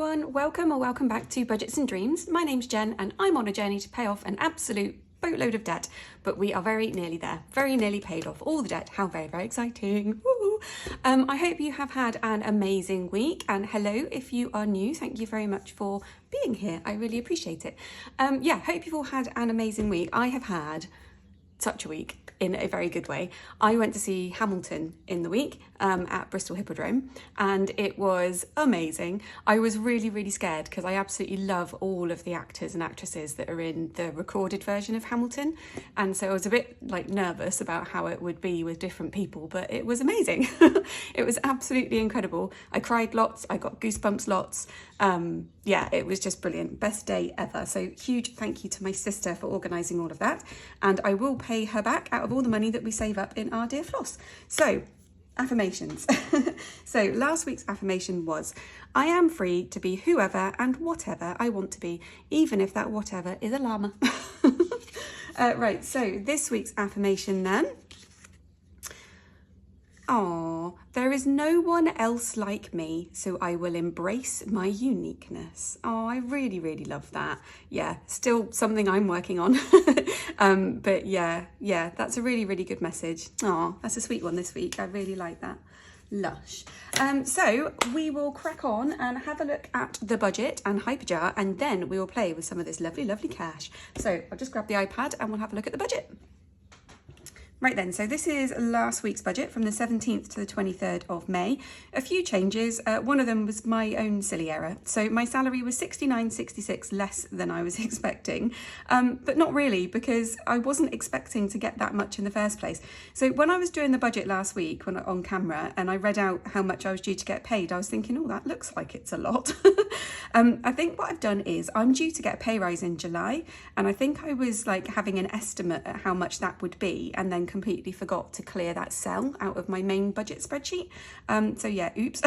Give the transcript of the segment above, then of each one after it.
everyone, welcome or welcome back to Budgets and Dreams. My name's Jen and I'm on a journey to pay off an absolute boatload of debt, but we are very nearly there, very nearly paid off all the debt. How very, very exciting. Woo! I hope you have had an amazing week, and hello if you are new, thank you very much for being here. I really appreciate it. Hope you've all had an amazing week. I have had such a week in a very good way. I went to see Hamilton in the week at Bristol Hippodrome and it was amazing. I was really scared because I absolutely love all of the actors and actresses that are in the recorded version of Hamilton, and so I was a bit nervous about how it would be with different people, but it was amazing. It was absolutely incredible. I cried lots, I got goosebumps lots. It was just brilliant. Best day ever. So huge thank you to my sister for organising all of that, and I will pay her back out of all the money that we save up in our dear floss. So affirmations. So last week's affirmation was, I am free to be whoever and whatever I want to be, even if that whatever is a llama. Right, so this week's affirmation then. There is no one else like me, so I will embrace my uniqueness. I really love that. Yeah, still something I'm working on. But yeah, that's a really good message. That's a sweet one this week. I really like that. Lush. So we will crack on and have a look at the budget and hyperjar, and then we will play with some of this lovely cash. So I'll just grab the iPad and we'll have a look at the budget. Right then, so this is last week's budget from the 17th to the 23rd of May. A few changes. One of them was my own silly error. So my salary was £69.66 less than I was expecting, but not really, because I wasn't expecting to get that much in the first place. So when I was doing the budget last week on camera and I read out how much I was due to get paid, I was thinking, oh, that looks like it's a lot. I think what I've done is I'm due to get a pay rise in July, and I think I was having an estimate at how much that would be, and then completely forgot to clear that cell out of my main budget spreadsheet. So yeah, oops.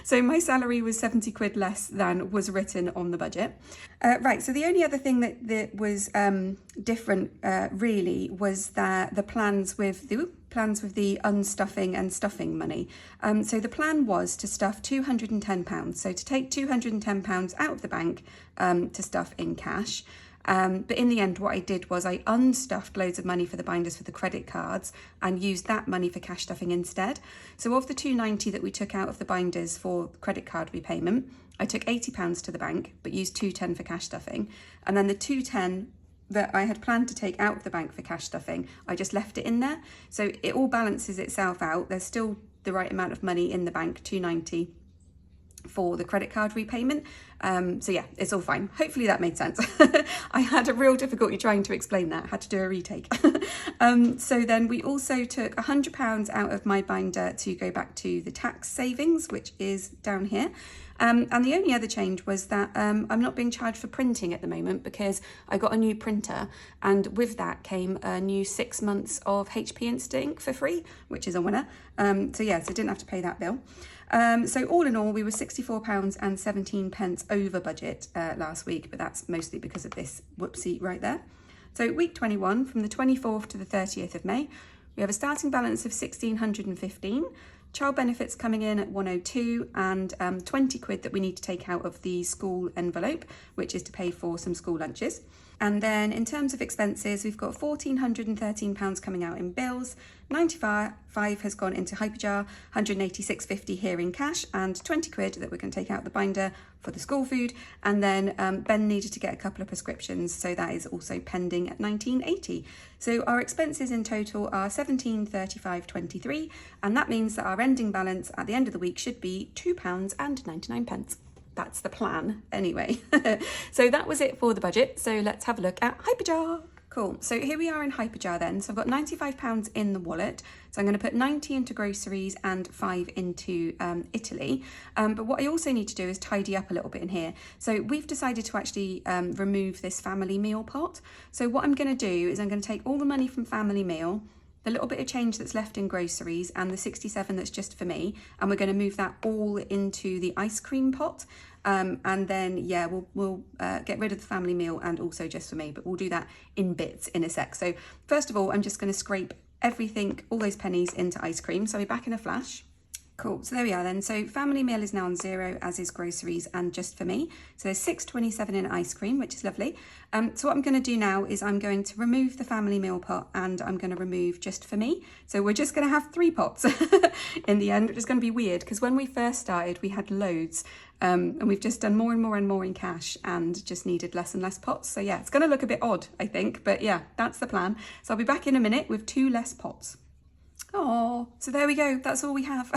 So my salary was 70 quid less than was written on the budget. Right, so the only other thing that was different really was that the plans with the unstuffing and stuffing money. So the plan was to stuff £210, so to take £210 out of the bank to stuff in cash. But in the end, what I did was I unstuffed loads of money for the binders for the credit cards and used that money for cash stuffing instead. So of the £290 that we took out of the binders for credit card repayment, I took £80 to the bank, but used £210 for cash stuffing. And then the £210 that I had planned to take out of the bank for cash stuffing, I just left it in there. So it all balances itself out. There's still the right amount of money in the bank, £290 for the credit card repayment. So yeah, it's all fine. Hopefully that made sense. I had a real difficulty trying to explain that. I had to do a retake. So then we also took £100 out of my binder to go back to the tax savings, which is down here. And the only other change was that I'm not being charged for printing at the moment because I got a new printer, and with that came a new 6 months of HP Instant Ink for free, which is a winner. So yeah, so I didn't have to pay that bill. So all in all, we were £64.17 over budget last week, but that's mostly because of this whoopsie right there. So week 21, from the 24th to the 30th of May, we have a starting balance of 1,615. Child benefits coming in at 102, and 20 quid that we need to take out of the school envelope, which is to pay for some school lunches. And then in terms of expenses, we've got £1,413 coming out in bills, 95 has gone into hyperjar, 186.50 here in cash, and 20 quid that we're going to take out the binder for the school food. And then Ben needed to get a couple of prescriptions, so that is also pending at 19.80. So our expenses in total are 1735.23, and that means that our ending balance at the end of the week should be £2.99. That's the plan anyway. So that was it for the budget. So let's have a look at hyperjar. Cool. So here we are in hyperjar then. So I've got £95 in the wallet. So I'm going to put 90 into groceries and 5 into Italy. But what I also need to do is tidy up a little bit in here. So we've decided to actually remove this family meal pot. So what I'm going to do is I'm going to take all the money from family meal, the little bit of change that's left in groceries, and the 67 that's just for me, and we're going to move that all into the ice cream pot. And then yeah, we'll get rid of the family meal and also just for me, but we'll do that in bits in a sec. So first of all, I'm just going to scrape everything, all those pennies, into ice cream. So I'll be back in a flash. Cool, so there we are then. So family meal is now on 0, as is groceries and just for me. So there's £6.27 in ice cream, which is lovely. So what I'm going to do now is I'm going to remove the family meal pot and I'm going to remove just for me. So we're just going to have 3 pots in the end, which is going to be weird because when we first started we had loads and we've just done more and more and more in cash and just needed less and less pots. So yeah, it's going to look a bit odd, I think, but yeah, that's the plan. So I'll be back in a minute with 2 less pots. Oh, so there we go. That's all we have.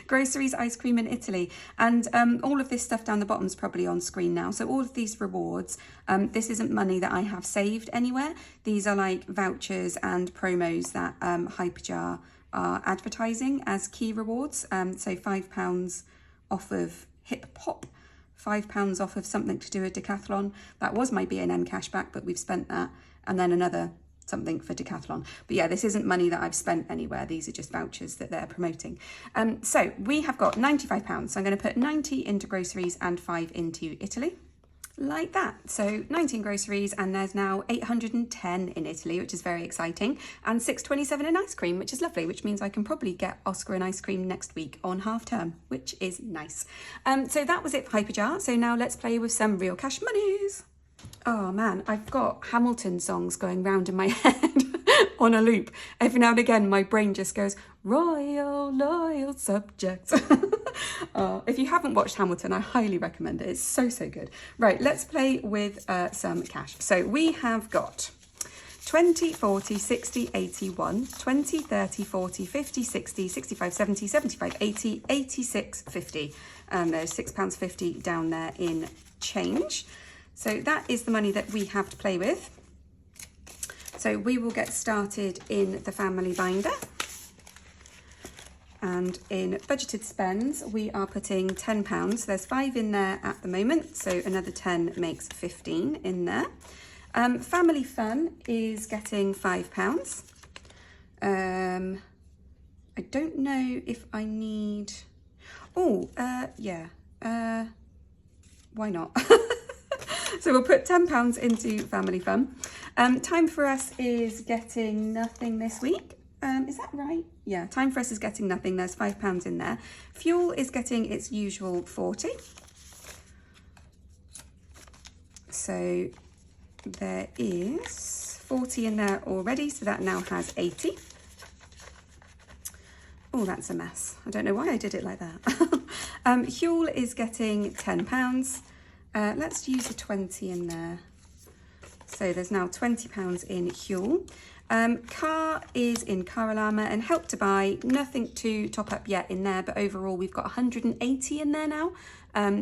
Groceries, ice cream in Italy. And all of this stuff down the bottom is probably on screen now. So all of these rewards, this isn't money that I have saved anywhere. These are like vouchers and promos that Hyperjar are advertising as key rewards. So £5 off of Hip Pop, £5 off of something to do with Decathlon. That was my B&M cashback, but we've spent that. And then another something for Decathlon. But yeah, this isn't money that I've spent anywhere. These are just vouchers that they're promoting. So we have got £95. So I'm going to put 90 into groceries and 5 into Italy. Like that. So 19 groceries and there's now 810 in Italy, which is very exciting. And £6.27 in ice cream, which is lovely, which means I can probably get Oscar an ice cream next week on half term, which is nice. So that was it for Hyperjar. So now let's play with some real cash monies. Oh man, I've got Hamilton songs going round in my head on a loop. Every now and again, my brain just goes, royal, loyal subjects. If you haven't watched Hamilton, I highly recommend it. It's so, so good. Right, let's play with some cash. So we have got 20, 40, 60, 81, 20, 30, 40, 50, 60, 65, 70, 75, 80, 86, 50. There's £6.50 down there in change. So that is the money that we have to play with. So we will get started in the family binder. And in budgeted spends, we are putting £10. There's 5 in there at the moment, so another 10 makes 15 in there. Family fun is getting £5. I don't know if I need... why not? So we'll put £10 into family fun. Time for us is getting nothing this week. Is that right? Yeah, time for us is getting nothing. There's £5 in there. Fuel is getting its usual 40. So there is 40 in there already. So that now has 80. Oh, that's a mess. I don't know why I did it like that. Fuel is getting £10. Let's use a 20 in there. So there's now £20 in fuel. Car is in Carolama and Help to Buy, nothing to top up yet in there, but overall we've got 180 in there now.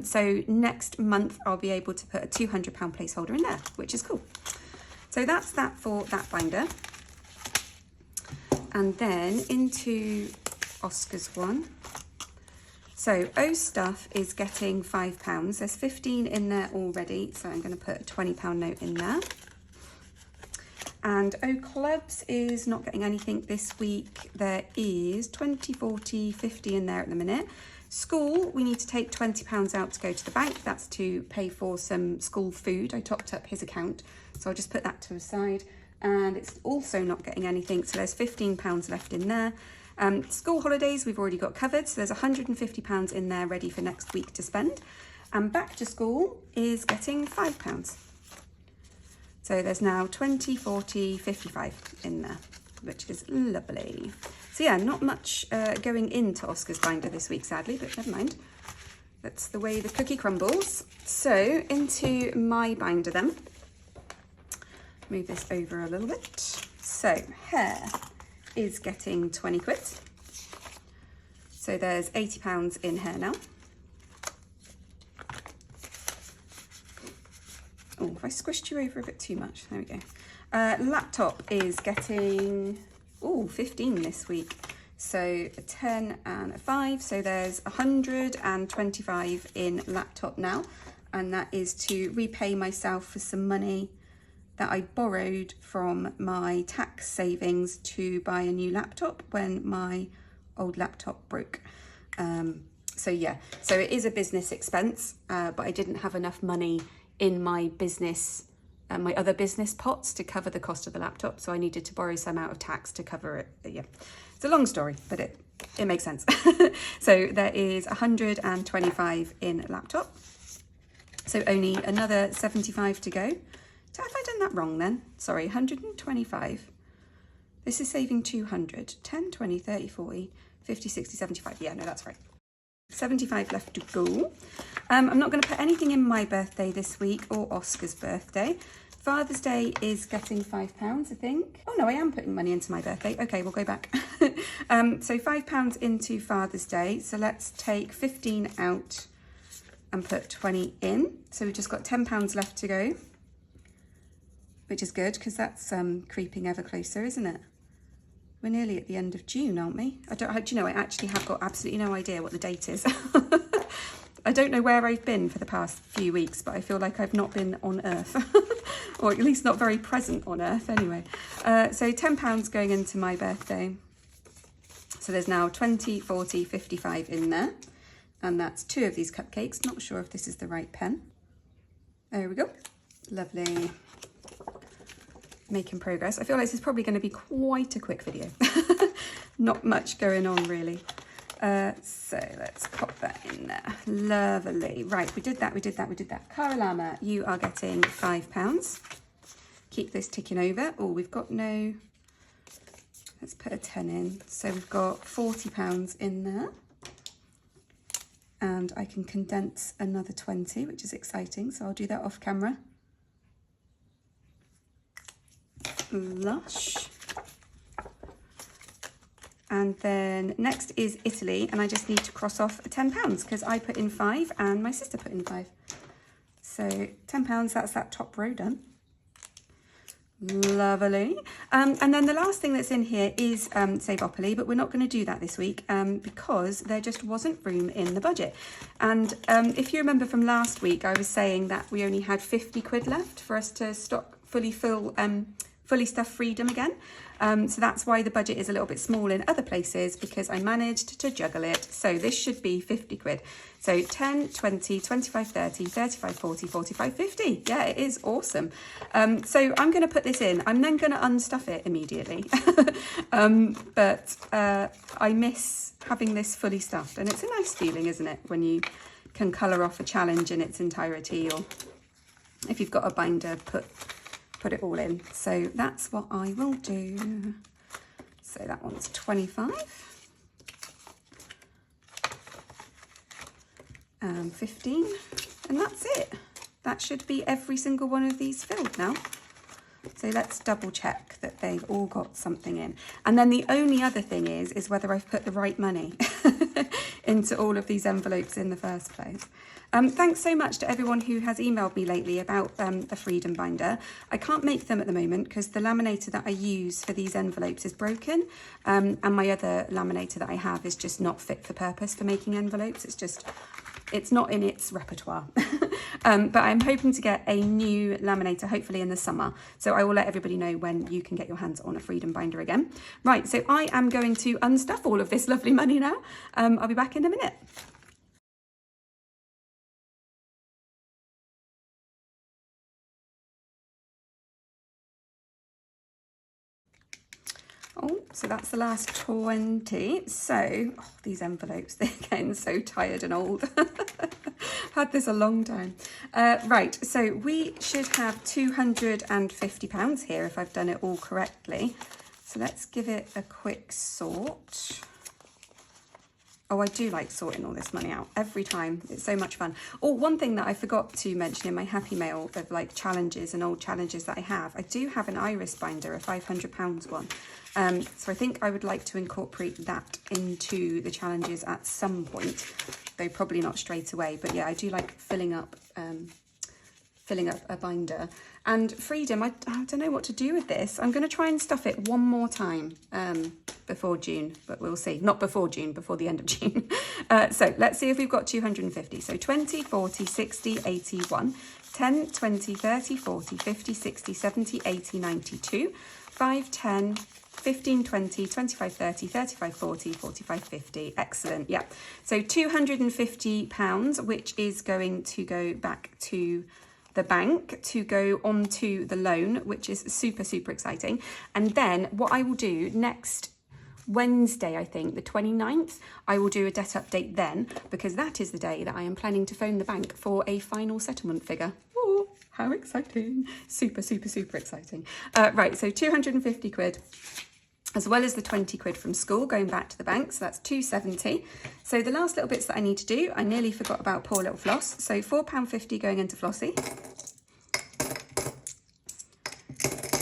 So next month I'll be able to put a £200 placeholder in there, which is cool. So that's that for that binder. And then into Oscar's one. So O Stuff is getting £5. There's 15 in there already, so I'm going to put a £20 note in there. And O Clubs is not getting anything this week. There is 20, 40, 50 in there at the minute. School, we need to take £20 out to go to the bank. That's to pay for some school food. I topped up his account, so I'll just put that to the side. And it's also not getting anything, so there's £15 left in there. School holidays, we've already got covered, so there's £150 in there ready for next week to spend. And back to school is getting £5. So there's now 20, 40, 55 in there, which is lovely. So yeah, not much going into Oscar's binder this week, sadly, but never mind. That's the way the cookie crumbles. So into my binder then. Move this over a little bit. So hair is getting 20 quid. So there's £80 in hair now. Oh, if I squished you over a bit too much, there we go. Laptop is getting, 15 this week. So a 10 and a 5, so there's 125 in laptop now. And that is to repay myself for some money that I borrowed from my tax savings to buy a new laptop when my old laptop broke. So yeah, so it is a business expense, but I didn't have enough money in my business, my other business pots to cover the cost of the laptop. So I needed to borrow some out of tax to cover it. But yeah, it's a long story, but it it makes sense. So there is 125 in laptop. So only another 75 to go. Have I done that wrong then? Sorry, 125. This is saving 200. 10, 20, 30, 40, 50, 60, 75. Yeah, no, that's right. 75 left to go. I'm not going to put anything in my birthday this week or Oscar's birthday. Father's Day is getting £5, I think. Oh no, I am putting money into my birthday. Okay, we'll go back. So £5 into Father's Day. So let's take 15 out and put 20 in. So we've just got £10 left to go, which is good because that's creeping ever closer, isn't it? We're nearly at the end of June, aren't we? Do you know, I actually have got absolutely no idea what the date is. I don't know where I've been for the past few weeks, but I feel like I've not been on Earth, or at least not very present on Earth anyway. So £10 going into my birthday. So there's now 20, 40, 55 in there. And that's 2 of these cupcakes. Not sure if this is the right pen. There we go. Lovely. Making progress. I feel like this is probably going to be quite a quick video. Not much going on really. So let's pop that in there. Lovely. Right, we did that. Carolama, you are getting £5. Keep this ticking over. Oh, we've got no... Let's put a 10 in. So we've got £40 in there. And I can condense another 20, which is exciting. So I'll do that off camera. Lush. And then next is Italy, and I just need to cross off £10 because I put in 5 and my sister put in 5. So £10, that's that top row done. Lovely. And then the last thing that's in here is Savopoly, but we're not going to do that this week because there just wasn't room in the budget. And if you remember from last week, I was saying that we only had 50 quid left for us to stock fully stuffed Freedom again. So that's why the budget is a little bit small in other places, because I managed to juggle it. So this should be 50 quid. So 10, 20, 25, 30, 35, 40, 45, 50. Yeah, it is awesome. So I'm going to put this in. I'm then going to unstuff it immediately. But I miss having this fully stuffed. And it's a nice feeling, isn't it? When you can colour off a challenge in its entirety, or if you've got a binder, put it all in. So that's what I will do. So that one's 25 and 15, and that's it. That should be every single one of these filled now. So let's double check that they've all got something in. And then the only other thing is whether I've put the right money into all of these envelopes in the first place. Thanks so much to everyone who has emailed me lately about a Freedom binder. I can't make them at the moment because the laminator that I use for these envelopes is broken, and my other laminator that I have is just not fit for purpose for making envelopes. It's not in its repertoire. But I'm hoping to get a new laminator, hopefully in the summer. So I will let everybody know when you can get your hands on a Freedom binder again. Right, so I am going to unstuff all of this lovely money now. I'll be back in a minute. Oh, so that's the last 20. So, these envelopes, they're getting so tired and old. Had this a long time. Right, so we should have £250 here if I've done it all correctly. So let's give it a quick sort. Oh, I do like sorting all this money out every time. It's so much fun. Oh, one thing that I forgot to mention in my happy mail of like challenges and old challenges that I do have an iris binder, a £500 one. So I think I would like to incorporate that into the challenges at some point, though probably not straight away. But yeah, I do like filling up a binder. And Freedom, I don't know what to do with this. I'm going to try and stuff it one more time before June, but we'll see. Not before June, before the end of June. So let's see if we've got 250. So 20, 40, 60, 81, 10, 20, 30, 40, 50, 60, 70, 80, 92, 5, 10, 15, 20, 25, 30, 35, 40, 45, 50. Excellent. Yeah. So £250, which is going to go back to the bank to go onto the loan, which is super, super exciting. And then what I will do next Wednesday, I think, the 29th, I will do a debt update then, because that is the day that I am planning to phone the bank for a final settlement figure. Ooh, how exciting. Super, super, super exciting. Right, so 250 quid, as well as the 20 quid from school going back to the bank, so that's 270. So the last little bits that I need to do, I nearly forgot about poor little Floss. So £4.50 going into Flossie.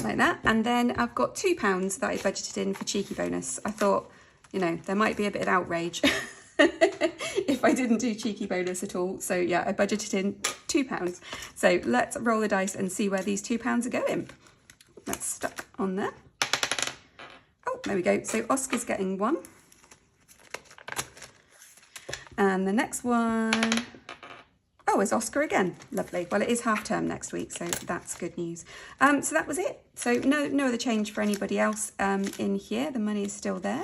Like that. And then I've got £2 that I budgeted in for cheeky bonus. I thought, you know, there might be a bit of outrage if I didn't do cheeky bonus at all. So yeah, I budgeted in £2. So let's roll the dice and see where these £2 are going. That's stuck on there. Oh, there we go. So Oscar's getting 1. And the next one, oh, is Oscar again. Lovely. Well, it is half term next week, so that's good news. So that was it. So no other change for anybody else in here. The money is still there.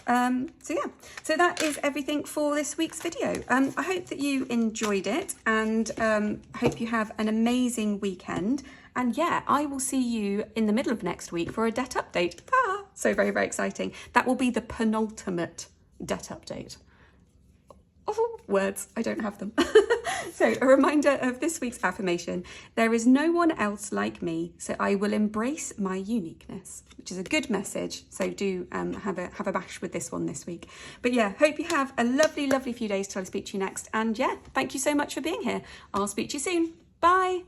So yeah, so that is everything for this week's video. I hope that you enjoyed it, and I hope you have an amazing weekend. And yeah, I will see you in the middle of next week for a debt update. So very, very exciting. That will be the penultimate debt update. Oh, words, I don't have them. So a reminder of this week's affirmation: there is no one else like me, so I will embrace my uniqueness, which is a good message. So do have a bash with this one this week. But yeah, hope you have a lovely, lovely few days till I speak to you next. And yeah, thank you so much for being here. I'll speak to you soon. Bye.